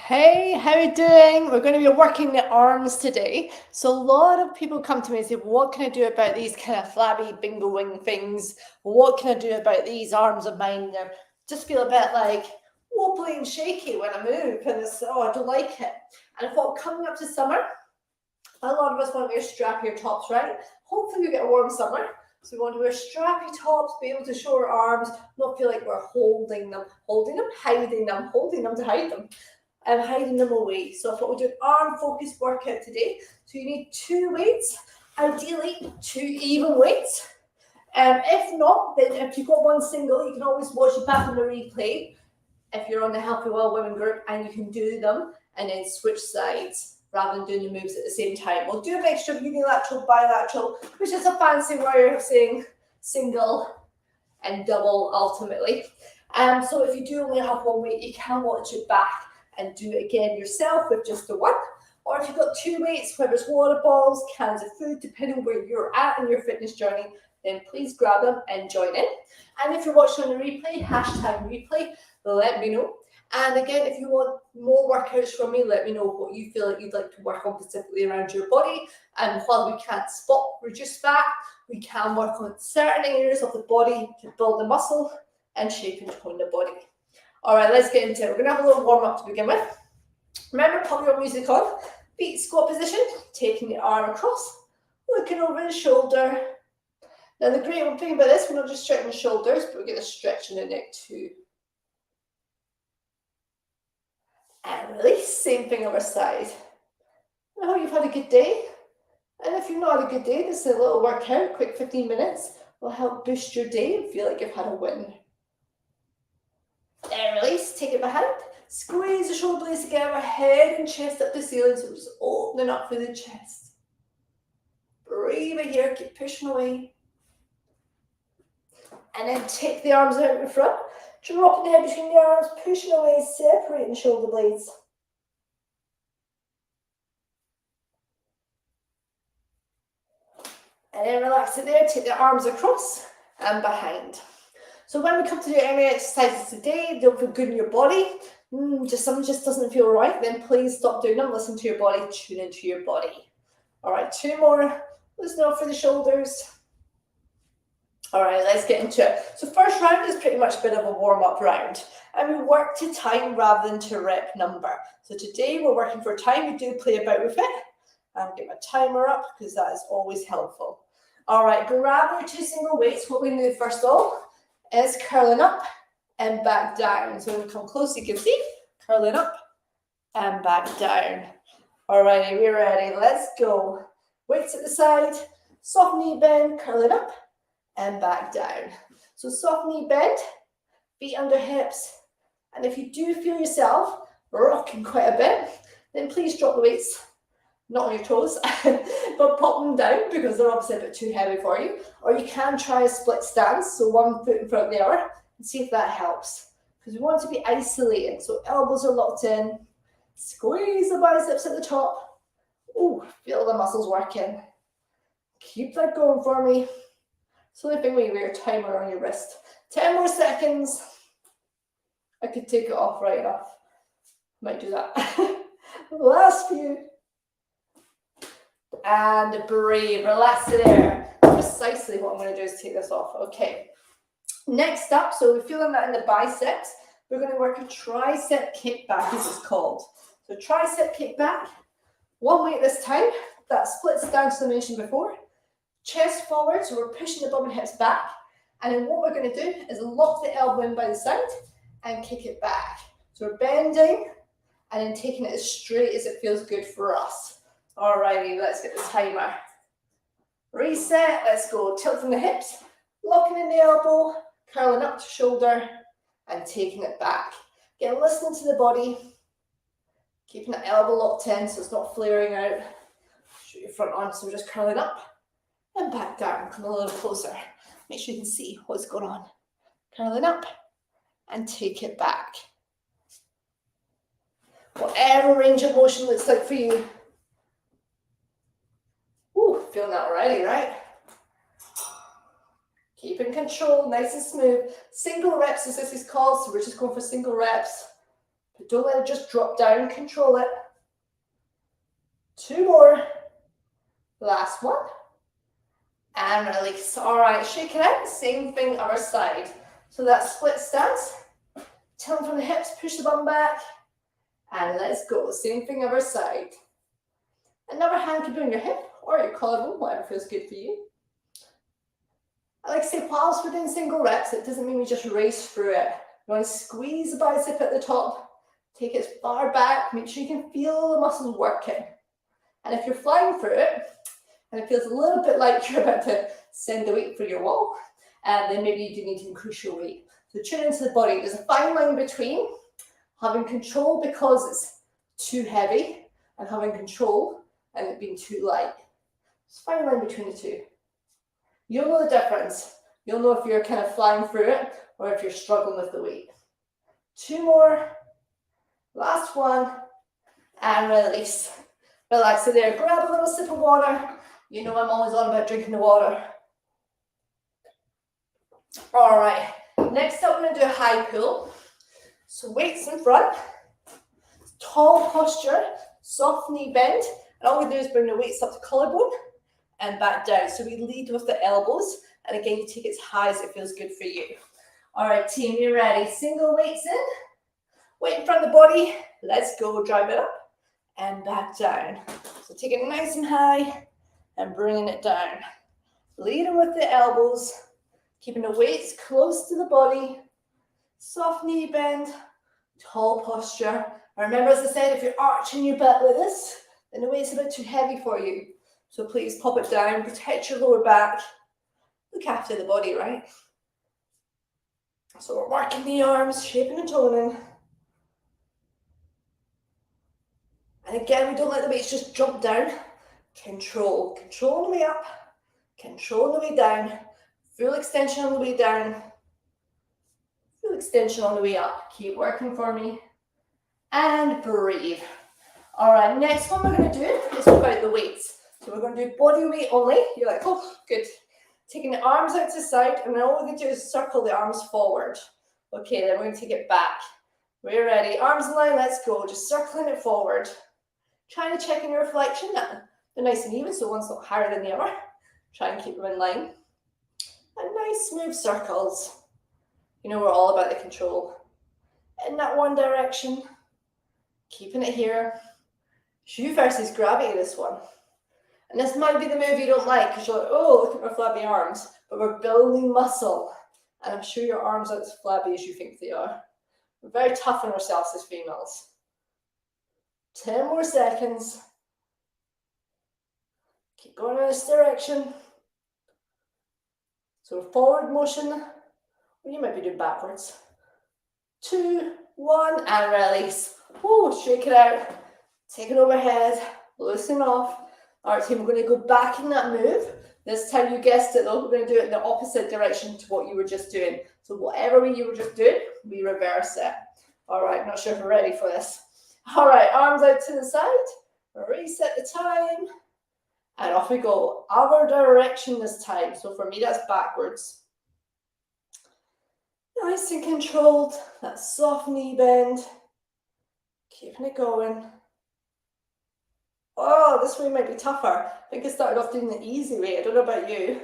Hey, how you doing? We're going to be working the arms today. So a lot of people come to me and say, what can I do about these kind of flabby bingo wing things? What can I do about these arms of mine? They just feel a bit like wobbly and shaky when I move, and it's, I don't like it. And I thought, coming up to summer, a lot of us want to wear strappier tops, right? Hopefully we get a warm summer. So we want to wear strappy tops, be able to show our arms, not feel like we're holding them, hiding them to hide them. And hiding them away. So I thought we'd do an arm focused workout today. So you need 2 weights, ideally 2 even weights. If not, then if you've got one single, you can always watch it back on the replay if you're on the Healthy Well Women group, and you can do them and then switch sides rather than doing the moves at the same time. We'll do a mixture of unilateral, bilateral, which is a fancy way of saying single and double ultimately. So if you do only have one weight, you can watch it back and do it again yourself with just the one. Or if you've got 2 weights, whether it's water balls, cans of food, depending where you're at in your fitness journey, then please grab them and join in. And if you're watching on the replay, #replay, let me know. And again, if you want more workouts from me, let me know what you feel like you'd like to work on specifically around your body. And while we can't spot reduce fat, we can work on certain areas of the body to build the muscle and shape and tone the body. All right, let's get into it. We're going to have a little warm up to begin with. Remember, pop your music on. Feet squat position, taking the arm across, looking over the shoulder. Now, the great thing about this, we're not just stretching the shoulders, but we're going to stretch in the neck too. And release, same thing other side. I hope you've had a good day. And if you've not had a good day, this is a little workout, quick 15 minutes, will help boost your day and feel like you've had a win. Then release, take it behind, squeeze the shoulder blades together, head and chest up to the ceiling, so just opening up through the chest. Breathe in here, keep pushing away. And then take the arms out in front, dropping the head between the arms, pushing away, separating the shoulder blades. And then relax it there, take the arms across and behind. So when we come to do any exercises today, don't feel good in your body, something just doesn't feel right, then please stop doing them, listen to your body, tune into your body. All right, 2 more, listen up for the shoulders. All right, let's get into it. So first round is pretty much a bit of a warm-up round, and we work to time rather than to rep number. So today we're working for time. We do play about with it. And get my timer up because that is always helpful. All right, grab your 2 single weights. What we're going to do first of all is curling up and back down. So when we come close, you can see, curling up and back down. All right, we're ready. Let's go. Weights at the side, soft knee bend, curling up and back down. So soft knee bend, feet under hips. And if you do feel yourself rocking quite a bit, then please drop the weights, not on your toes, but pop them down because they're obviously a bit too heavy for you. Or you can try a split stance, so 1 foot in front of the other, and see if that helps. Because we want to be isolating, so elbows are locked in. Squeeze the biceps at the top. Oh, feel the muscles working. Keep that going for me. It's the only thing when you wear a timer on your wrist. 10 more seconds. I could take it off right enough. Might do that. Last few. And breathe, relax it there. Precisely what I'm going to do is take this off. Okay. Next up, so we're feeling that in the biceps. We're going to work a tricep kickback, as it's called. So tricep kickback. 1 weight this time. That splits down, as I mentioned before. Chest forward, so we're pushing the bum and hips back. And then what we're going to do is lock the elbow in by the side and kick it back. So we're bending and then taking it as straight as it feels good for us. Alrighty, let's get the timer. Reset, let's go. Tilt from the hips, locking in the elbow, curling up to shoulder, and taking it back. Again, listening to the body, keeping the elbow locked in so it's not flaring out. Shoot your front arm, so we're just curling up and back down. Come a little closer. Make sure you can see what's going on. Curling up and take it back. Whatever range of motion looks like for you. Ooh, feeling that already, right? Keep in control, nice and smooth. Single reps, as this is called, so we're just going for single reps. Don't let it just drop down, control it. 2 more. Last one. And release. All right, shake it out. Same thing other side. So that split stance. Turn from the hips, push the bum back. And let's go. Same thing other side. Another hand can be on your hip or your collarbone, whatever feels good for you. I like to say, whilst we're doing single reps, it doesn't mean we just race through it. You want to squeeze the bicep at the top, take it as far back, make sure you can feel the muscles working. And if you're flying through it, and it feels a little bit like you're about to send the weight through your wall, then maybe you do need to increase your weight. So tune into the body. There's a fine line between having control because it's too heavy and having control and it being too light. There's a fine line between the two. You'll know the difference. You'll know if you're kind of flying through it or if you're struggling with the weight. 2 more. Last one. And release. Relax it there. Grab a little sip of water. You know I'm always on about drinking the water. All right. Next up, I'm going to do a high pull. So weights in front. Tall posture. Soft knee bend. And all we do is bring the weights up to collarbone and back down. So we lead with the elbows. And again, you take it as high as it feels good for you. All right, team, you ready? Single weights in. Weight in front of the body. Let's go. Drive it up and back down. So take it nice and high and bringing it down. Leading with the elbows. Keeping the weights close to the body. Soft knee bend. Tall posture. And remember, as I said, if you're arching your back like this, then the weight's a bit too heavy for you. So please pop it down, protect your lower back. Look after the body, right? So we're working the arms, shaping and toning. And again, we don't let the weights just jump down. Control. Control on the way up. Control on the way down. Full extension on the way down. Full extension on the way up. Keep working for me. And breathe. All right, next one we're going to do is without the weights. So we're going to do body weight only. You're like, oh, good. Taking the arms out to the side, and then all we're going to do is circle the arms forward. Okay, then we're going to take it back. We're ready. Arms in line, let's go. Just circling it forward. Trying to check in your reflection that they're nice and even, so one's not higher than the other. Try and keep them in line. And nice smooth circles. You know, we're all about the control. In that one direction. Keeping it here. You versus gravity, this one. And this might be the move you don't like because you're like, oh, look at my flabby arms. But we're building muscle. And I'm sure your arms aren't as flabby as you think they are. We're very tough on ourselves as females. 10 more seconds. Keep going in this direction. So forward motion. Well, you might be doing backwards. 2, 1, and release. Oh, shake it out. Take it overhead. Loosen off. All right, team, we're going to go back in that move. This time, you guessed it though, we're going to do it in the opposite direction to what you were just doing. So whatever way you were just doing, we reverse it. All right, not sure if we're ready for this. All right, arms out to the side. Reset the time. And off we go. Other direction this time. So for me, that's backwards. Nice and controlled. That soft knee bend. Keeping it going. Oh, this way might be tougher. I think I started off doing the easy way. I don't know about you.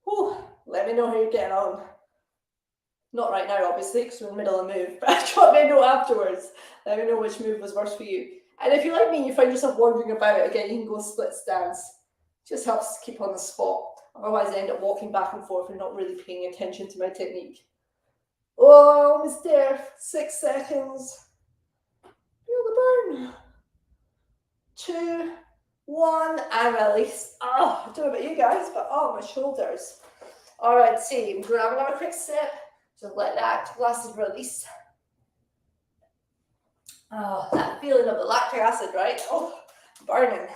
Whew, let me know how you're getting on. Not right now, obviously, because we're in the middle of the move. But drop me a note afterwards. Let me know which move was worse for you. And if you like me, you find yourself wondering about it again, you can go split stance. Just helps keep on the spot. Otherwise, I end up walking back and forth and not really paying attention to my technique. Oh, almost there. 6 seconds. Feel the burn. 2, 1, and release. Oh, I don't know about you guys, but oh, my shoulders. All right, team, grab another quick sip. Just let that acid release. Oh, that feeling of the lactic acid, right? Oh, burning.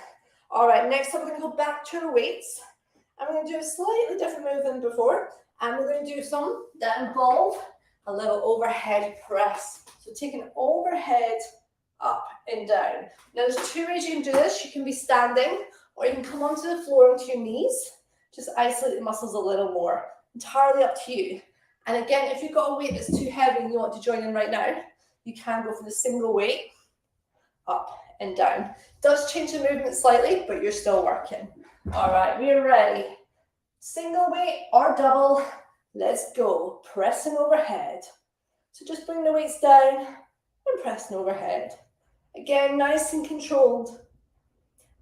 All right, next up, we're going to go back to our weights. And we're going to do a slightly different move than before. And we're going to do some that involve a little overhead press. So take an overhead up and down. Now there's 2 ways you can do this. You can be standing or you can come onto the floor onto your knees. Just isolate the muscles a little more. Entirely up to you. And again, if you've got a weight that's too heavy and you want to join in right now, You can go for the single weight, up and down. Does change the movement slightly, but you're still working. All right, we're ready. Single weight or double. Let's go. Pressing overhead. So just bring the weights down and pressing overhead. Again, nice and controlled.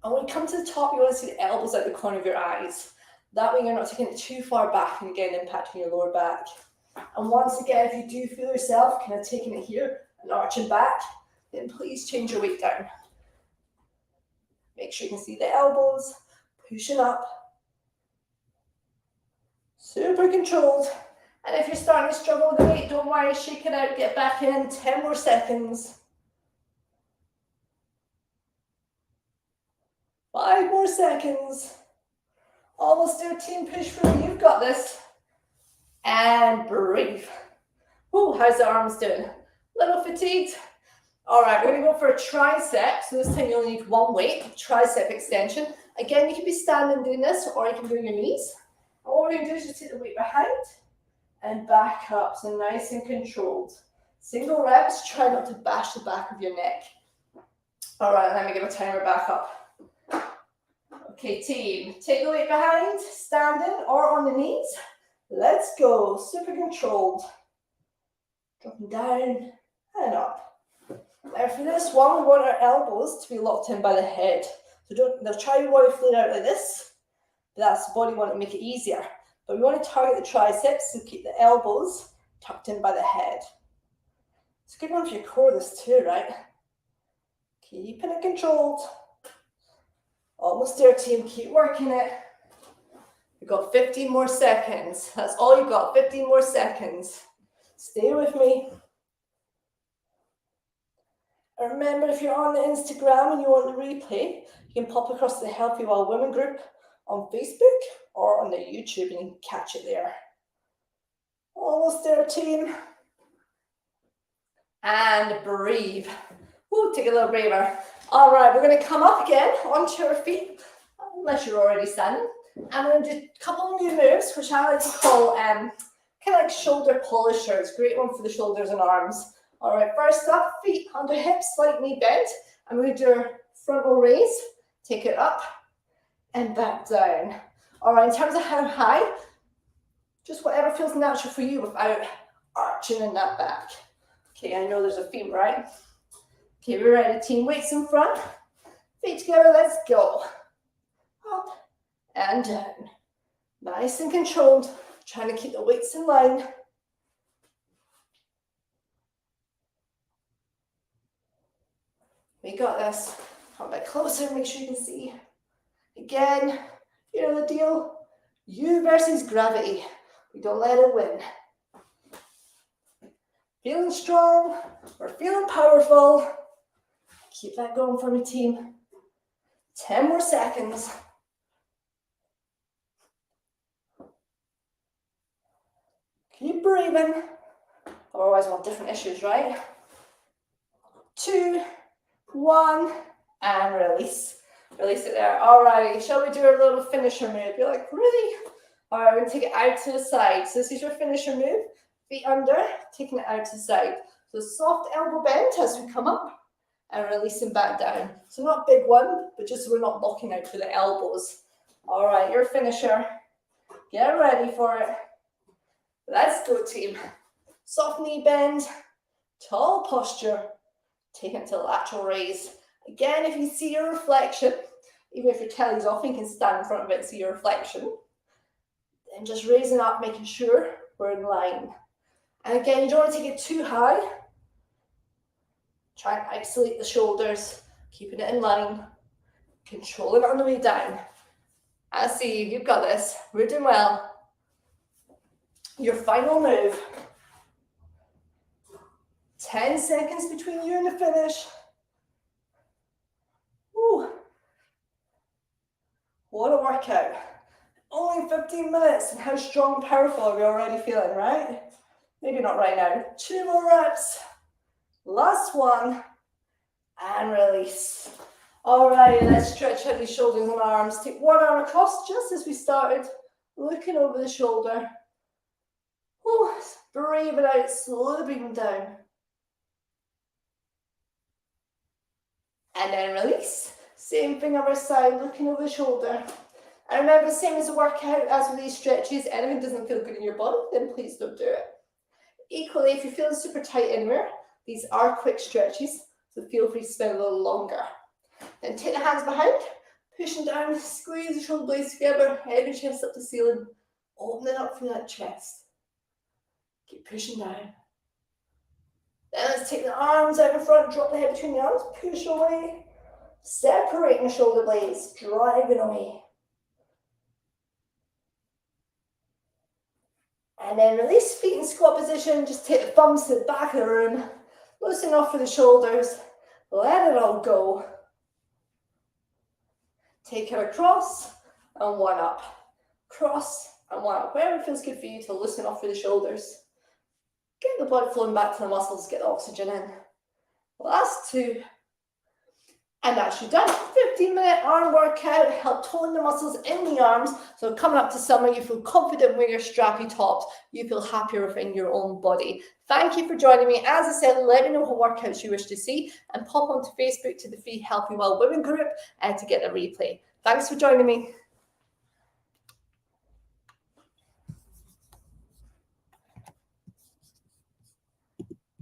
And when you come to the top, you want to see the elbows out the corner of your eyes. That way you're not taking it too far back and again impacting your lower back. And once again, if you do feel yourself kind of taking it here and arching back, then please change your weight down. Make sure you can see the elbows, pushing up. Super controlled. And if you're starting to struggle with the weight, don't worry, shake it out, get back in, 10 more seconds. 5 more seconds. Almost there, team, push through, you've got this. And breathe. Ooh, how's the arms doing? A little fatigued? All right, we're gonna go for a tricep. So this time you only need one weight, tricep extension. Again, you can be standing doing this, or you can do your knees. And what we're gonna do is just take the weight behind and back up, so nice and controlled. Single reps, try not to bash the back of your neck. All right, let me get my timer back up. Okay, team, take the weight behind, standing or on the knees. Let's go, super controlled. Dropping down and up. Now for this one, we want our elbows to be locked in by the head. So now try your body flat out like this, but that's the body want to make it easier. But we want to target the triceps, so keep the elbows tucked in by the head. It's a good one for your core, this too, right? Keeping it controlled. Almost there, team, keep working it. You've got 15 more seconds. That's all you've got, 15 more seconds. Stay with me. And remember, if you're on the Instagram and you want the replay, you can pop across to the Healthy Wild Women group on Facebook or on the YouTube and you can catch it there. Almost there, team. And breathe. Ooh, take a little breather. All right, we're going to come up again onto our feet, unless you're already standing. And we're going to do a couple of new moves, which I like to call kind of like shoulder polishers. Great one for the shoulders and arms. All right, first up, feet under hips, slight knee bend. And we're going to do our frontal raise. Take it up and back down. All right, in terms of how high, just whatever feels natural for you without arching in that back. Okay, I know there's a theme, right? Okay, we're ready, team. Weights in front, feet together, let's go. Up and down. Nice and controlled, trying to keep the weights in line. We got this. Come a bit closer, make sure you can see. Again, you know the deal. You versus gravity. We don't let it win. Feeling strong, we're feeling powerful. Keep that going for me, team. 10 more seconds. Keep breathing. Otherwise, we'll have different issues, right? 2, 1, and release. Release it there. All right, shall we do our little finisher move? You're like, really? All right, we're going to take it out to the side. So this is your finisher move. Feet under, taking it out to the side. So soft elbow bend as we come up and releasing back down. So not big one, but just so we're not locking out for the elbows. All right, your finisher. Get ready for it. Let's go, team. Soft knee bend, tall posture. Take it to lateral raise. Again, if you see your reflection, even if your telly's off, you can stand in front of it and see your reflection. Then just raising up, making sure we're in line. And again, you don't want to take it too high. Try and isolate the shoulders, keeping it in line, controlling it on the way down. I see you, you've got this. We're doing well. Your final move. 10 seconds between you and the finish. Woo. What a workout. Only 15 minutes, and how strong and powerful are we already feeling, right? Maybe not right now. 2 more reps. Last one. And release. All right, let's stretch out these shoulders and arms. Take one arm across just as we started. Looking over the shoulder. Woo. Breathe it out, slowly breathing down. And then release. Same thing other side, looking over the shoulder. And remember, same as a workout, as with these stretches, anything doesn't feel good in your body, then please don't do it. Equally, if you're feeling super tight anywhere, these are quick stretches, so feel free to spend a little longer. Then take the hands behind, pushing down, squeeze the shoulder blades together, head and chest up to the ceiling, open it up through that chest. Keep pushing down. Then let's take the arms out in front, drop the head between the arms, push away, separating the shoulder blades, driving away. And then release, feet in squat position, just take the thumbs to the back of the room, loosen off for the shoulders, let it all go. Take it across and one up. Cross and one up. Wherever feels good for you to loosen off for the shoulders. Get the blood flowing back to the muscles, get the oxygen in. Last two. And that's you done. 15-minute arm workout, help tone the muscles in the arms. So coming up to summer, you feel confident with your strappy tops. You feel happier within your own body. Thank you for joining me. As I said, let me know what workouts you wish to see and pop onto Facebook to the free Healthy Well Women group to get a replay. Thanks for joining me.